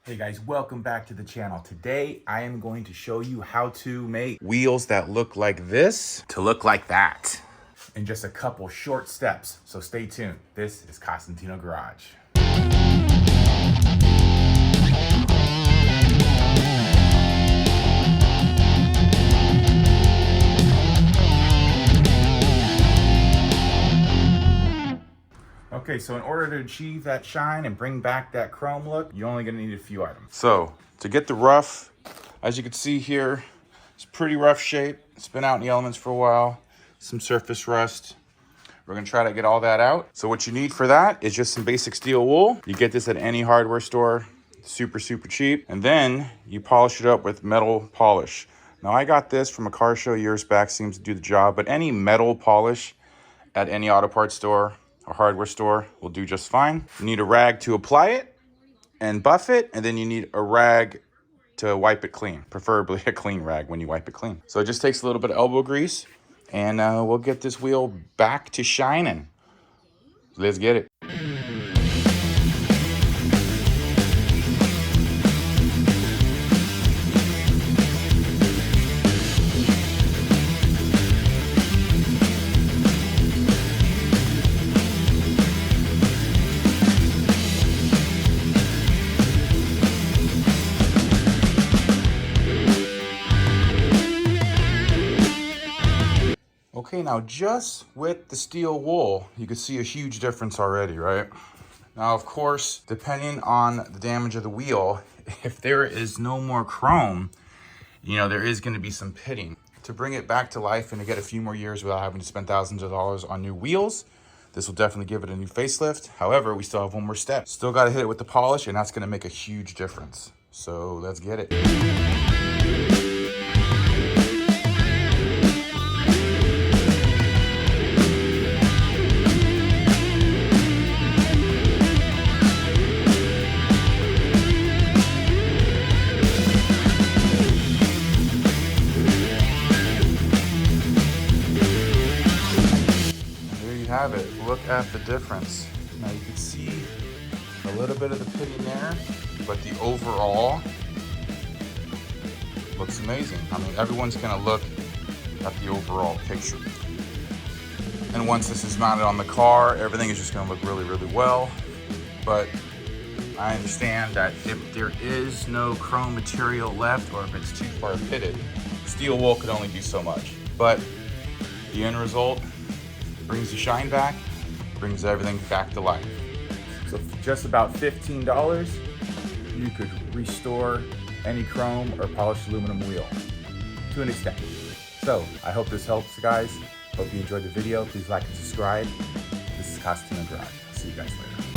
Hey guys, welcome back to the channel. Today, I am going to show you how to make wheels that look like this to look like that in just a couple short steps. So stay tuned. This is Costantino Garage. Okay, so in order to achieve that shine and bring back that chrome look, you're only gonna need a few items. So to get the rough, as you can see here, it's pretty rough shape. It's been out in the elements for a while. Some surface rust. We're gonna try to get all that out. So what you need for that is just some basic steel wool. You get this at any hardware store, super cheap. And then you polish it up with metal polish. Now I got this from a car show years back, seems to do the job, but any metal polish at any auto parts store or hardware store will do just fine. You need a rag to apply it and buff it, and then you need a rag to wipe it clean, preferably a clean rag when you wipe it clean. So it just takes a little bit of elbow grease, and we'll get this wheel back to shining. Let's get it. Okay, now just with the steel wool, you can see a huge difference already, right? Now, of course, depending on the damage of the wheel, if there is no more chrome, there is going to be some pitting. To bring it back to life and to get a few more years without having to spend thousands of dollars on new wheels, this will definitely give it a new facelift. However, we still have one more step. Still got to hit it with the polish, and that's going to make a huge difference. So let's get it. Have it. Look at the difference. Now you can see a little bit of the pitting there, but the overall looks amazing. I mean, everyone's gonna look at the overall picture. And once this is mounted on the car, everything is just gonna look really well. But I understand that if there is no chrome material left, or if it's too far pitted, steel wool could only do so much. But the end result brings the shine back, brings everything back to life. So for just about $15, you could restore any chrome or polished aluminum wheel to an extent. So I hope this helps, guys. Hope you enjoyed the video. Please like and subscribe. This is Costantino Garage. See you guys later.